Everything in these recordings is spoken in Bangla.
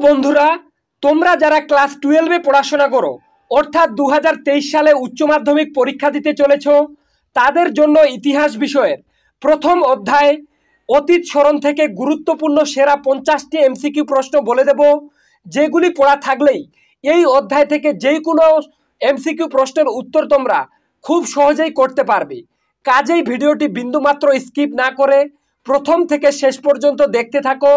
বন্ধুরা, তোমরা যারা ক্লাস 12-এ পড়াশোনা করো অর্থাৎ 2023 সালে উচ্চ মাধ্যমিক পরীক্ষা দিতে চলেছ, তাদের জন্য ইতিহাস বিষয়ের প্রথম অধ্যায় অতীত স্মরণ থেকে গুরুত্বপূর্ণ সেরা 50টি এমসিকিউ প্রশ্ন বলে দেব, যেগুলি পড়া থাকলেই এই অধ্যায় থেকে যে কোনো এমসিকিউ প্রশ্নের উত্তর তোমরা খুব সহজেই করতে পারবে। কাজেই ভিডিওটি বিন্দুমাত্র স্কিপ না করে প্রথম থেকে শেষ পর্যন্ত দেখতে থাকো।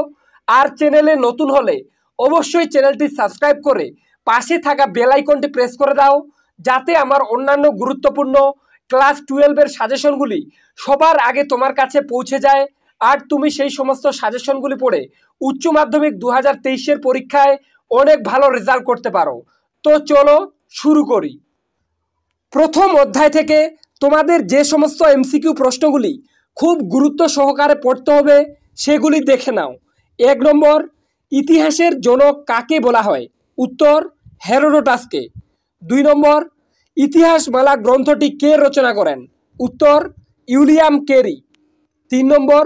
আর চ্যানেলে নতুন হলে অবশ্যই চ্যানেলটি সাবস্ক্রাইব করে পাশে থাকা বেল আইকনটি প্রেস করে দাও, যাতে আমার অন্যান্য গুরুত্বপূর্ণ ক্লাস 12-এর সাজেশনগুলি সবার আগে তোমার কাছে পৌঁছে যায় আর তুমি সেই সমস্ত সাজেশনগুলি পড়ে উচ্চ মাধ্যমিক 2023-এর পরীক্ষায় অনেক ভালো রেজাল্ট করতে পারো। তো চলো শুরু করি। প্রথম অধ্যায় থেকে তোমাদের যে সমস্ত এমসিকিউ প্রশ্নগুলি খুব গুরুত্ব সহকারে পড়তে হবে সেগুলি দেখে নাও। 1 নম্বর, ইতিহাসের জনক কাকে বলা হয়? উত্তর, হেরোডোটাসকে। 2 নম্বর, ইতিহাসমালা গ্রন্থটি কে রচনা করেন? উত্তর, উইলিয়াম ক্যারি। 3 নম্বর,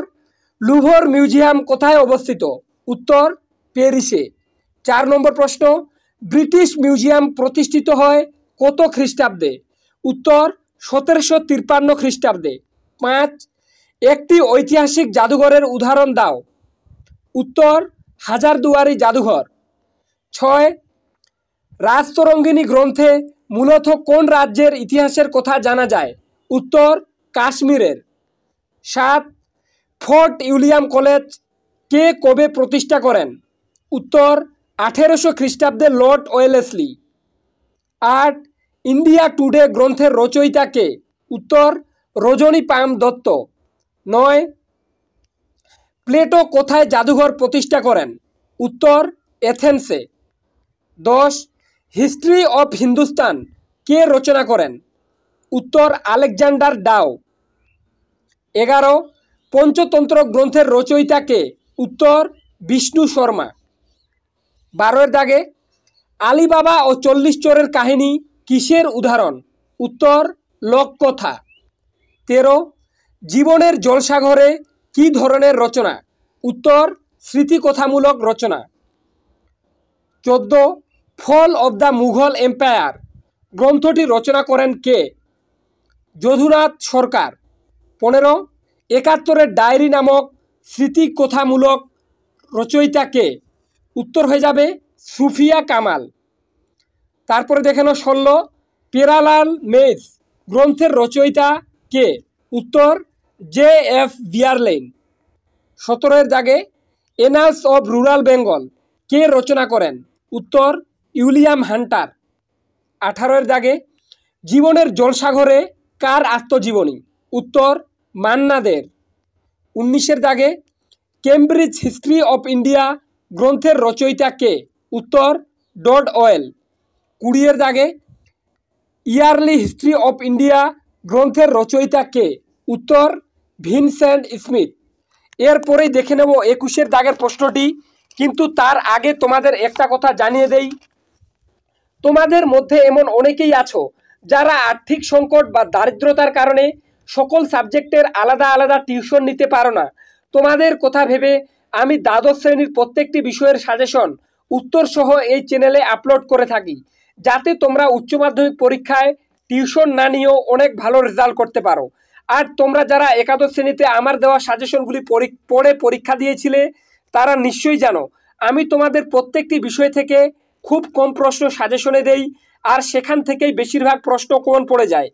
লুভর মিউজিয়াম কোথায় অবস্থিত? উত্তর, প্যারিসে। 4 নম্বর প্রশ্ন, ব্রিটিশ মিউজিয়াম প্রতিষ্ঠিত হয় কত খ্রিস্টাব্দে? উত্তর, 1753 খ্রিস্টাব্দে। 5, একটি ঐতিহাসিক জাদুঘরের উদাহরণ দাও। উত্তর, হাজারদুয়ারি জাদুঘর। 6, রাজতরঙ্গিনী গ্রন্থে মূলত কোন রাজ্যের ইতিহাসের কথা জানা যায়? উত্তর, কাশ্মীরের। 7, ফোর্ট উইলিয়াম কলেজ কে কবে প্রতিষ্ঠা করেন? উত্তর, 1800 খ্রিস্টাব্দে লর্ড ওয়েলেসলি। 8, ইন্ডিয়া টুডে গ্রন্থের রচয়িতা কে? উত্তর, রজনী পাম দত্ত। 9, প্লেটো কোথায় জাদুঘর প্রতিষ্ঠা করেন? উত্তর, এথেন্সে। 10, হিস্ট্রি অফ হিন্দুস্তান কে রচনা করেন? উত্তর, আলেকজান্ডার ডাও। 11, পঞ্চতন্ত্র গ্রন্থের রচয়িতা কে? উত্তর, বিষ্ণু শর্মা। 12 দাগে, আলিবাবা ও 40 চোরের কাহিনী কিসের উদাহরণ? উত্তর, লোককথা। 13, জীবনের জলসাঘরে কি ধরনের রচনা? উত্তর, স্মৃতিকথামূলক রচনা। 14, fall of the Mughal empire গ্রন্থটি রচনা করেন কে? যদুনাথ সরকার। 15, 71-এর ডায়েরি নামক স্মৃতিকথামূলক রচয়িতা কে? উত্তর হয়ে যাবে সুফিয়া কামাল। তারপরে দেখে নাও 16, পেরালাল মেজ গ্রন্থের রচয়িতা কে? উত্তর, J.F. বিয়ারলেন। 17 দাগে, এনালস অব রুরাল বেঙ্গল কে রচনা করেন? উত্তর, উইলিয়াম হান্টার। 18 দাগে, জীবনের জলসাঘরে কার আত্মজীবনী? উত্তর, মান্না দের। 19 দাগে, কেমব্রিজ হিস্ট্রি অফ ইন্ডিয়া গ্রন্থের রচয়িতা কে? উত্তর, ডড ওয়েল। 20 দাগে, ইয়ারলি হিস্ট্রি অফ ইন্ডিয়া গ্রন্থের রচয়িতা কে? উত্তর, ভিনসেন্ট স্মিথ। এরপরেই দেখে নেব 21 দাগের প্রশ্নটি, কিন্তু তার আগে তোমাদের একটা কথা জানিয়ে দেই। তোমাদের মধ্যে এমন অনেকেই আছো যারা আর্থিক সংকট বা দারিদ্রতার কারণে সকল সাবজেক্টের আলাদা আলাদা টিউশন নিতে পারো না। তোমাদের কথা ভেবে আমি দ্বাদশ শ্রেণীর প্রত্যেকটি বিষয়ের সাজেশন উত্তর সহ এই চ্যানেলে আপলোড করে থাকি, যাতে তোমরা উচ্চ মাধ্যমিক পরীক্ষায় টিউশন না নিয়েও অনেক ভালো রেজাল্ট করতে পারো। আর তোমরা যারা একাদশ শ্রেণীতে আমার দেওয়া সাজেশনগুলি পড়ে পরীক্ষা দিয়েছিলে, তারা নিশ্চয়ই জানো আমি তোমাদের প্রত্যেকটি বিষয় থেকে খুব কম প্রশ্ন সাজেশনে দেই, আর সেখান থেকেই বেশিরভাগ প্রশ্ন কমন পড়ে যায়।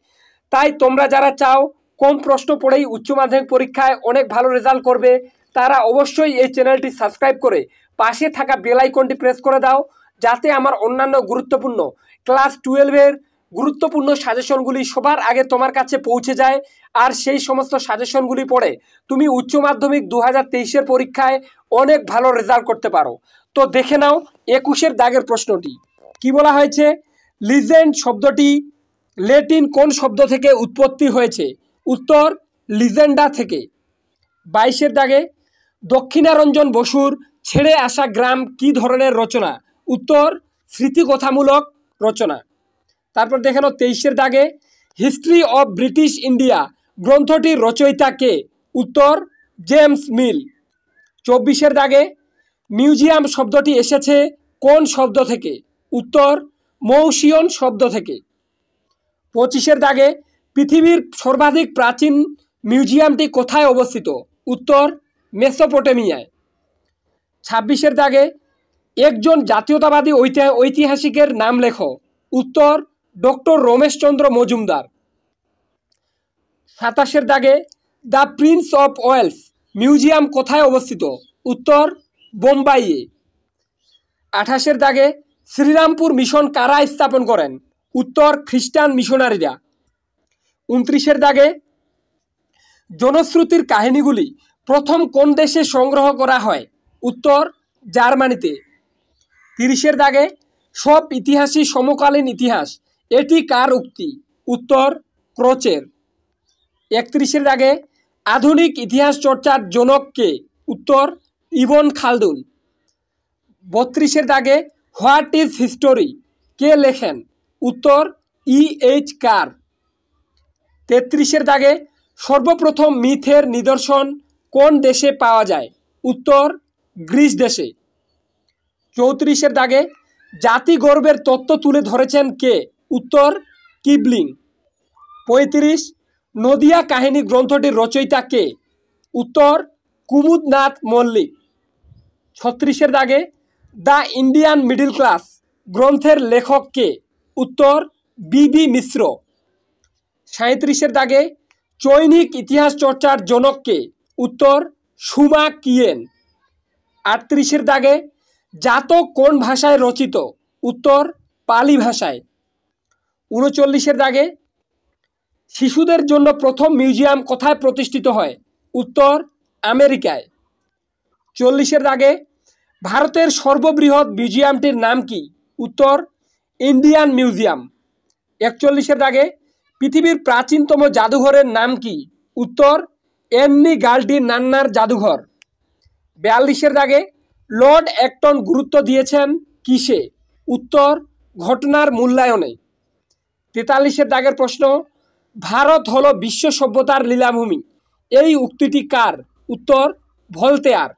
তাই তোমরা যারা চাও কম প্রশ্ন পড়েই উচ্চ মাধ্যমিক পরীক্ষায় অনেক ভালো রেজাল্ট করবে, তারা অবশ্যই এই চ্যানেলটি সাবস্ক্রাইব করে পাশে থাকা বেল আইকনটি প্রেস করে দাও, যাতে আমার অন্যান্য গুরুত্বপূর্ণ ক্লাস 12-এর গুরুত্বপূর্ণ সাজেশনগুলি সবার আগে তোমার কাছে পৌঁছে যায়। আর সেই সমস্ত সাজেশনগুলি পড়ে তুমি উচ্চ মাধ্যমিক 2023-এর পরীক্ষায় অনেক ভালো রেজাল্ট করতে পারো। তো দেখে নাও 21 দাগের প্রশ্নটি কি বলা হয়েছে। লিজেন্ড শব্দটি ল্যাটিন কোন শব্দ থেকে উৎপত্তি হয়েছে? উত্তর, লিজেন্ডা থেকে। 22 দাগে, দক্ষিণারঞ্জন বসুর ছেড়ে আসা গ্রাম কি ধরনের রচনা? উত্তর, স্মৃতিকথামূলক রচনা। তারপর দেখে নাও 23 দাগে, হিস্ট্রি অফ ব্রিটিশ ইন্ডিয়া গ্রন্থটির রচয়িতা কে? উত্তর, জেমস মিল। 24 দাগে, মিউজিয়াম শব্দটি এসেছে কোন শব্দ থেকে? উত্তর মৌসিয়ন শব্দ থেকে। 25-এর দাগে পৃথিবীর সর্বাধিক প্রাচীন মিউজিয়ামটি কোথায় অবস্থিত? উত্তর মেসোপটেমিয়ায়। 26-এর দাগে একজন জাতীয়তাবাদী ঐতিহাসিকের নাম লেখো। উত্তর ডক্টর রমেশচন্দ্র মজুমদার। 27-এর দাগে the prince of Wales museum কোথায় অবস্থিত? উত্তর বোম্বাইয়ে। 28-এর দাগে শ্রীরামপুর মিশন কারা স্থাপন করেন? উত্তর খ্রিস্টান মিশনারিরা। 29-এর দাগে জনশ্রুতির কাহিনীগুলি প্রথম কোন দেশে সংগ্রহ করা হয়? উত্তর জার্মানিতে। 30-এর দাগে সব ইতিহাসই সমকালীন ইতিহাস, এটি কার উক্তি? উত্তর ক্রোচের। 31-এর দাগে আধুনিক ইতিহাস চর্চার জনক কে? উত্তর ইবন খালদুন। 32-এর দাগে হোয়াট ইজ হিস্টোরি কে লেখেন? উত্তর E.H. কার। 33-এর দাগে সর্বপ্রথম মিথের নিদর্শন কোন দেশে পাওয়া যায়? উত্তর গ্রিস দেশে। 34-এর দাগে জাতি গর্বের তত্ত্ব তুলে ধরেছেন কে? উত্তর কিবলিং। 35 নদিয়া কাহিনী গ্রন্থটির রচয়িতা কে? উত্তর কুমুদনাথ মল্লিক। 36-এর দাগে দ্য ইন্ডিয়ান মিডল ক্লাস গ্রন্থের লেখক কে? উত্তর বি মিশ্র। 37-এর দাগে চৈনিক ইতিহাস চর্চার জনক কে? উত্তর সুমা কিয়েন। 38-এর দাগে জাতক কোন ভাষায় রচিত? উত্তর পালি ভাষায়। 39-এর দাগে শিশুদের জন্য প্রথম মিউজিয়াম কোথায় প্রতিষ্ঠিত হয়? উত্তর আমেরিকায়। 40-এর দাগে ভারতের সর্ববৃহৎ মিউজিয়ামটির নাম কি? উত্তর ইন্ডিয়ান মিউজিয়াম। 41-এর দাগে পৃথিবীর প্রাচীনতম জাদুঘরের নাম কি? উত্তর এন্নি গাল্ডি নান্নার জাদুঘর। 42-এর দাগে লর্ড অ্যাক্টন গুরুত্ব দিয়েছেন কিসে? উত্তর ঘটনার মূল্যায়নে। 43-এর দাগের প্রশ্ন, ভারত হলো বিশ্ব সভ্যতার লীলাভূমি, এই উক্তিটি কার? উত্তর ভলতেয়ার।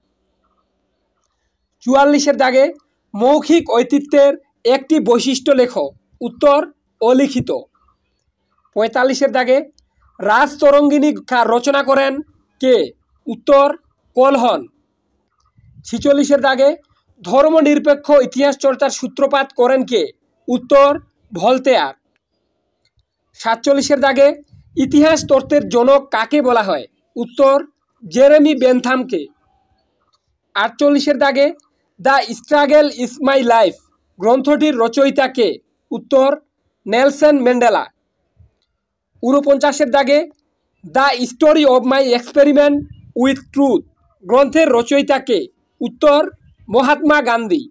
44-এর দাগে মৌখিক ঐতিহ্যের একটি বৈশিষ্ট্য লেখো। উত্তর অলিখিত। 45-এর দাগে রাজতরঙ্গিনী রচনা করেন কে? উত্তর কলহন। 46-এর দাগে ধর্মনিরপেক্ষ ইতিহাস চর্চার সূত্রপাত করেন কে? উত্তর ভলতেয়ার। 47-এর দাগে ইতিহাস তত্ত্বের জনক কাকে বলা হয়? উত্তর জেরেমি বেনথামকে। 48-এর দাগে the struggle is my life গ্রন্থটির রচয়িতা কে? উত্তর নেলসন ম্যান্ডেলা। 49-এর দাগে the story of my experiment with truth গ্রন্থের রচয়িতা কে? উত্তর মহাত্মা গান্ধী।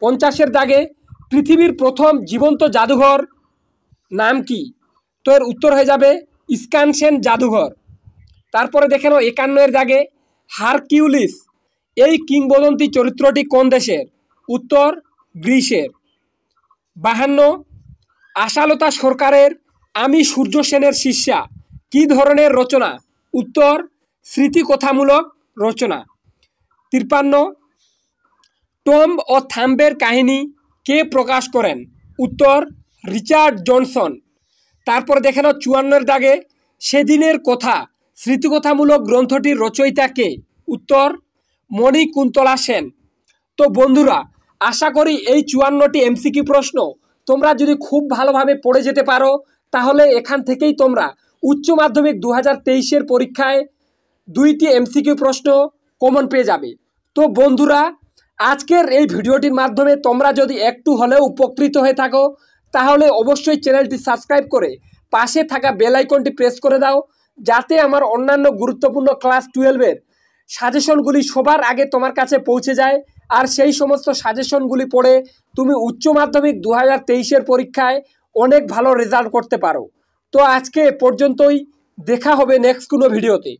50-এর দাগে পৃথিবীর প্রথম জীবন্ত জাদুঘর নাম কি? তো এর উত্তর হয়ে যাবে স্কানসেন জাদুঘর। তারপরে দেখে নাও 51-এর দাগে হারকিউলিস এই কিংবদন্তি চরিত্রটি কোন দেশের? উত্তর গ্রিসের। 52 আশালতা সরকারের আমি সূর্য সেনের শিষ্যা কি ধরনের রচনা? উত্তর স্মৃতিকথামূলক রচনা। 53 টম ও থাম্বের কাহিনী কে প্রকাশ করেন? উত্তর রিচার্ড জনসন। তারপর দেখে নাও 54-এর দাগে সেদিনের কথা স্মৃতিকথামূলক গ্রন্থটির রচয়িতা কে? উত্তর মণিকুন্তলা সেন। তো বন্ধুরা, আশা করি এই 54টি এমসিকিউ প্রশ্ন তোমরা যদি খুব ভালোভাবে পড়ে যেতে পারো তাহলে এখান থেকেই তোমরা উচ্চ মাধ্যমিক 2023-এর পরীক্ষায় 2টি এমসিকিউ প্রশ্ন কমন পেয়ে যাবে। তো বন্ধুরা, আজকের এই ভিডিওটির মাধ্যমে তোমরা যদি একটু হলেও উপকৃত হয়ে থাকো তাহলে অবশ্যই চ্যানেলটি সাবস্ক্রাইব করে পাশে থাকা বেল আইকনটি প্রেস করে দাও, যাতে আমার অন্যান্য গুরুত্বপূর্ণ ক্লাস 12-এর সাজেশনগুলি সবার আগে তোমার কাছে পৌঁছে যায় আর সেই সমস্ত সাজেশনগুলি পড়ে তুমি উচ্চ মাধ্যমিক 2023-এর পরীক্ষায় অনেক ভালো রেজাল্ট করতে পারো। তো আজকে এ পর্যন্তই, দেখা হবে নেক্সট কোনো ভিডিওতে।